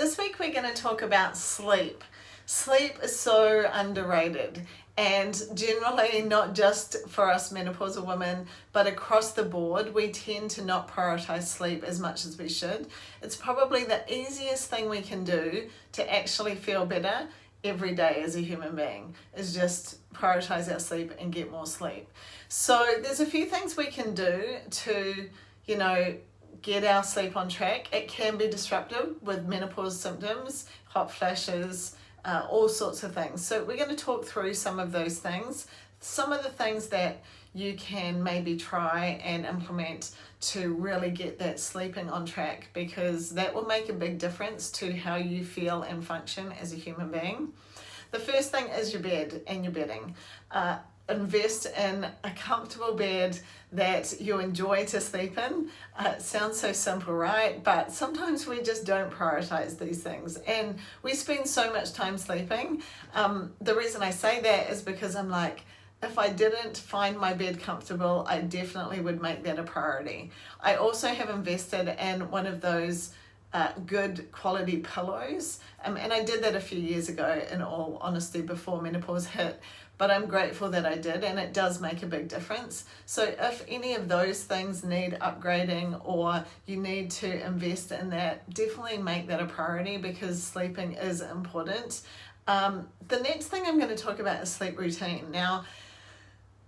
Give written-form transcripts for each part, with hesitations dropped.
This week we're going to talk about sleep. Sleep is so underrated, and generally not just for us menopausal women, but across the board, we tend to not prioritize sleep as much as we should. It's probably the easiest thing we can do to actually feel better every day as a human being, is just prioritize our sleep and get more sleep. So there's a few things we can do to, get our sleep on track. It can be disruptive with menopause symptoms, hot flashes, all sorts of things. So we're going to talk through some of those things, some of the things that you can maybe try and implement to really get that sleeping on track, because that will make a big difference to how you feel and function as a human being. The first thing is your bed and your bedding. Invest in a comfortable bed that you enjoy to sleep in. It sounds so simple, right? But sometimes we just don't prioritize these things, and we spend so much time sleeping. The reason I say that is because I'm like, if I didn't find my bed comfortable, I definitely would make that a priority. I also have invested in one of those good quality pillows, and I did that a few years ago, in all honesty, before menopause hit, but I'm grateful that I did, and it does make a big difference. So if any of those things need upgrading or you need to invest in that, definitely make that a priority, because sleeping is important. The next thing I'm going to talk about is sleep routine. Now,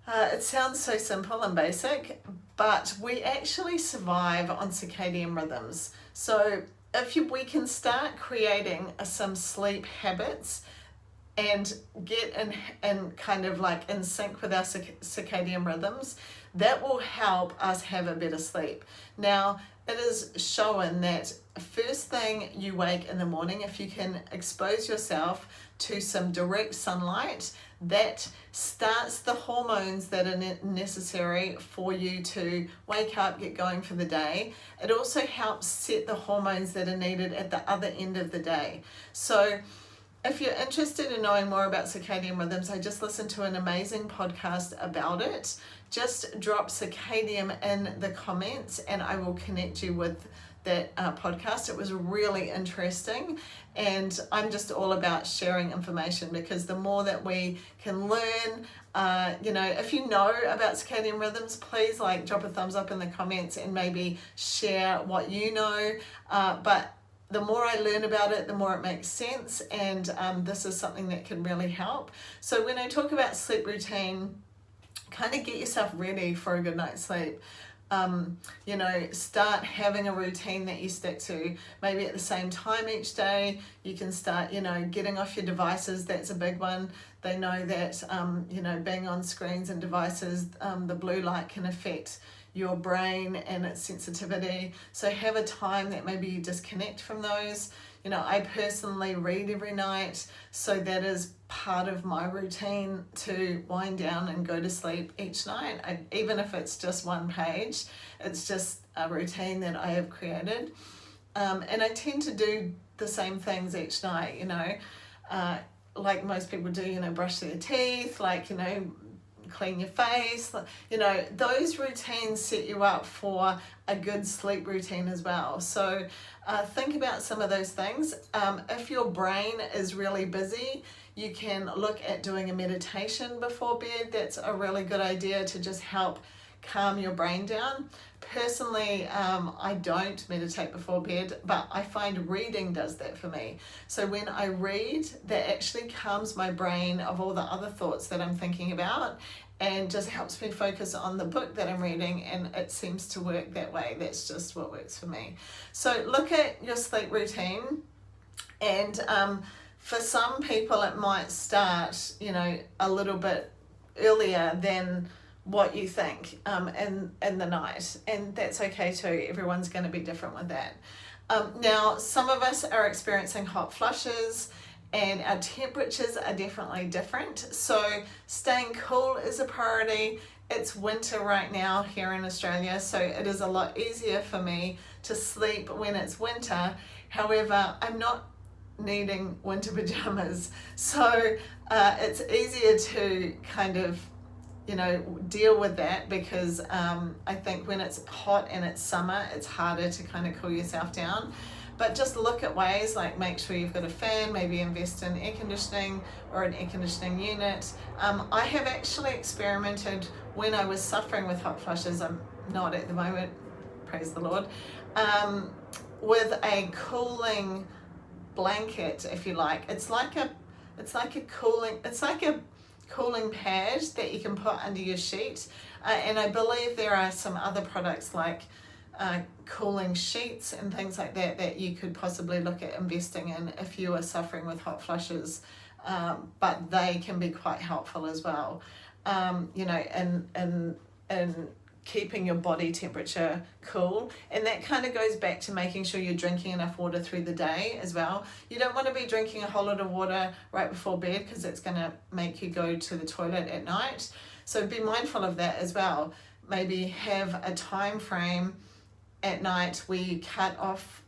it sounds so simple and basic, but we actually survive on circadian rhythms. So if we can start creating some sleep habits and get in kind of like in sync with our circadian rhythms, that will help us have a better sleep. Now, it is shown that first thing you wake in the morning, if you can expose yourself to some direct sunlight, that starts the hormones that are necessary for you to wake up, get going for the day. It also helps set the hormones that are needed at the other end of the day. So if you're interested in knowing more about circadian rhythms, I just listened to an amazing podcast about it. Just drop circadian in the comments and I will connect you with that podcast. It was really interesting, and I'm just all about sharing information, because the more that we can learn, if you know about circadian rhythms, please drop a thumbs up in the comments and maybe share what you know. But the more I learn about it, the more it makes sense, and this is something that can really help. So when I talk about sleep routine, kind of get yourself ready for a good night's sleep. Start having a routine that you stick to, maybe at the same time each day. You can start, getting off your devices. That's a big one. They know that, being on screens and devices, the blue light can affect your brain and its sensitivity. So have a time that maybe you disconnect from those. I personally read every night, so that is part of my routine to wind down and go to sleep each night. Even if it's just one page, it's just a routine that I have created. And I tend to do the same things each night, like most people do, brush their teeth, clean your face, those routines set you up for a good sleep routine as well. So think about some of those things. If your brain is really busy, you can look at doing a meditation before bed. That's a really good idea to just help calm your brain down. Personally, I don't meditate before bed, but I find reading does that for me. So when I read, that actually calms my brain of all the other thoughts that I'm thinking about, and just helps me focus on the book that I'm reading, and it seems to work that way. That's just what works for me. So look at your sleep routine, and for some people it might start, a little bit earlier than what you think in the night, and that's okay too. Everyone's going to be different with that. Now, some of us are experiencing hot flushes, and our temperatures are definitely different. So staying cool is a priority. It's winter right now here in Australia, so it is a lot easier for me to sleep when it's winter. However, I'm not needing winter pajamas, so it's easier to kind of deal with that, because I think when it's hot and it's summer, it's harder to kind of cool yourself down. but just look at ways like make sure you've got a fan, maybe invest in air conditioning or an air conditioning unit. I have actually experimented when I was suffering with hot flushes. I'm not at the moment, praise the Lord, with a cooling blanket, if you like. It's like a cooling pad that you can put under your sheet, and I believe there are some other products like cooling sheets and things like that that you could possibly look at investing in if you are suffering with hot flushes, but they can be quite helpful as well, in keeping your body temperature cool. And that kind of goes back to making sure you're drinking enough water through the day as well. You don't want to be drinking a whole lot of water right before bed because it's going to make you go to the toilet at night. So be mindful of that as well. Maybe have a time frame at night where you cut off,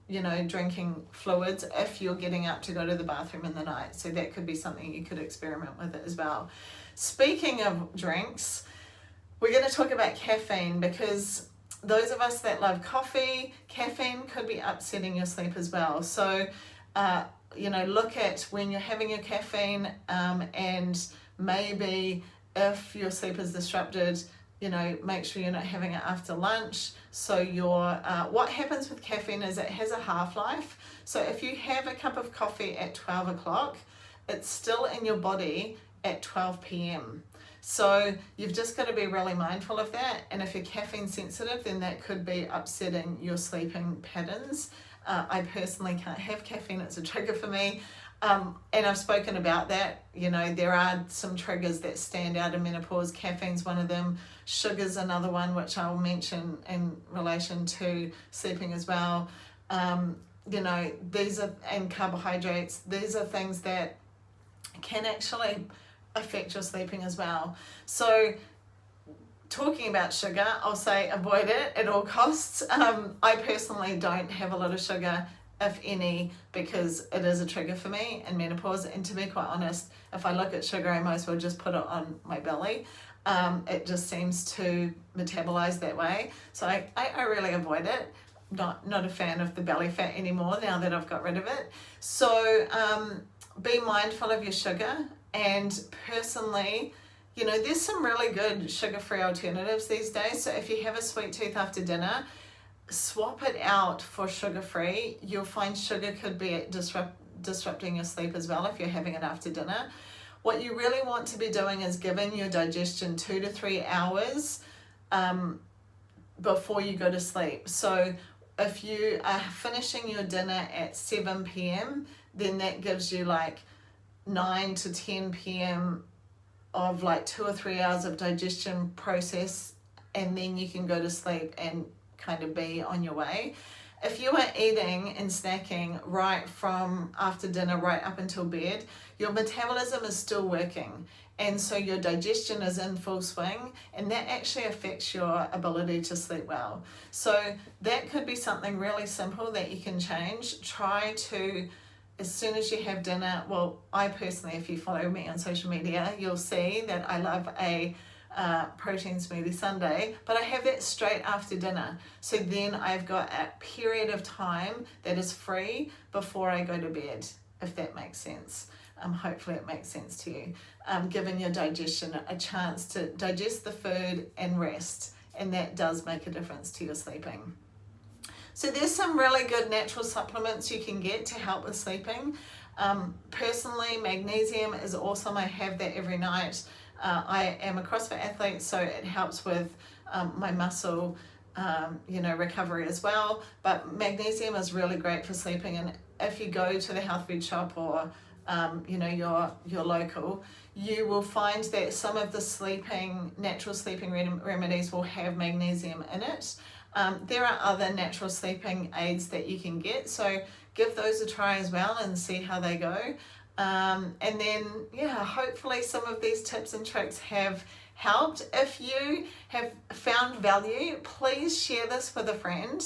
drinking fluids if you're getting up to go to the bathroom in the night. So that could be something you could experiment with as well. Speaking of drinks, we're going to talk about caffeine, because those of us that love coffee, caffeine could be upsetting your sleep as well. So, look at when you're having your caffeine, and maybe if your sleep is disrupted, make sure you're not having it after lunch. So what happens with caffeine is it has a half-life. So if you have a cup of coffee at 12 o'clock, it's still in your body at 12 p.m. So you've just got to be really mindful of that. And if you're caffeine sensitive, then that could be upsetting your sleeping patterns. I personally can't have caffeine. It's a trigger for me. And I've spoken about that. There are some triggers that stand out in menopause. Caffeine's one of them. Sugar's another one, which I'll mention in relation to sleeping as well. These are, and carbohydrates, these are things that can actually affect your sleeping as well. So talking about sugar, I'll say avoid it at all costs. I personally don't have a lot of sugar, if any, because it is a trigger for me in menopause. And to be quite honest, if I look at sugar, I might as well just put it on my belly. It just seems to metabolize that way. So I really avoid it. Not a fan of the belly fat anymore now that I've got rid of it. So be mindful of your sugar. And personally, there's some really good sugar-free alternatives these days. So if you have a sweet tooth after dinner, swap it out for sugar-free. You'll find sugar could be disrupting your sleep as well if you're having it after dinner. What you really want to be doing is giving your digestion 2 to 3 hours before you go to sleep. So if you are finishing your dinner at 7 p.m., then that gives you like 9 to 10 p.m. of like 2 or 3 hours of digestion process, and then you can go to sleep and kind of be on your way. If you are eating and snacking right from after dinner right up until bed, your metabolism is still working, and so your digestion is in full swing, and that actually affects your ability to sleep well. So that could be something really simple that you can change. Try to, as soon as you have dinner, well, I personally, if you follow me on social media, you'll see that I love a protein smoothie sundae, but I have that straight after dinner. So then I've got a period of time that is free before I go to bed, if that makes sense. Hopefully it makes sense to you. Giving your digestion a chance to digest the food and rest, and that does make a difference to your sleeping. So there's some really good natural supplements you can get to help with sleeping. Personally, magnesium is awesome. I have that every night. I am a CrossFit athlete, so it helps with my muscle, recovery as well. But magnesium is really great for sleeping. And if you go to the health food shop or your local, you will find that some of the natural sleeping remedies will have magnesium in it. There are other natural sleeping aids that you can get, so give those a try as well and see how they go. And then, hopefully some of these tips and tricks have helped. If you have found value, please share this with a friend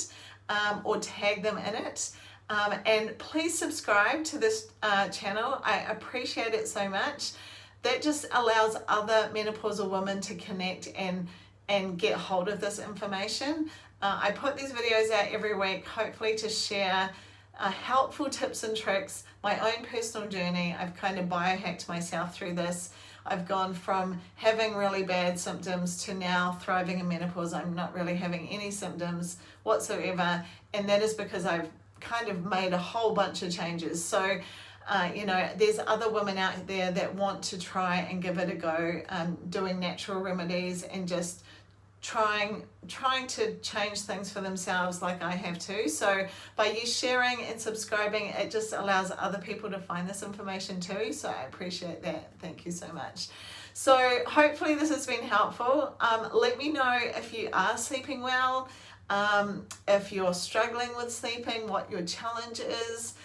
or tag them in it. And please subscribe to this channel. I appreciate it so much. That just allows other menopausal women to connect and get hold of this information. I put these videos out every week, hopefully to share helpful tips and tricks, my own personal journey. I've kind of biohacked myself through this. I've gone from having really bad symptoms to now thriving in menopause. I'm not really having any symptoms whatsoever, and that is because I've kind of made a whole bunch of changes. So there's other women out there that want to try and give it a go, doing natural remedies and just trying to change things for themselves like I have too. So by you sharing and subscribing, it just allows other people to find this information too. So I appreciate that. Thank you so much. So hopefully this has been helpful. Let me know if you are sleeping well, if you're struggling with sleeping, what your challenge is.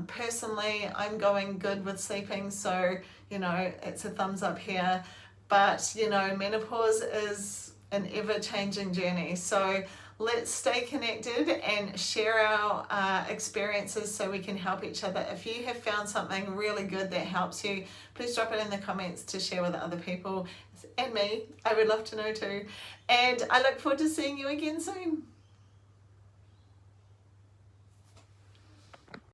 Personally, I'm going good with sleeping, so it's a thumbs up here. But menopause is an ever-changing journey, so let's stay connected and share our experiences so we can help each other. If you have found something really good that helps you, please drop it in the comments to share with other people and me. I would love to know too, and I look forward to seeing you again soon.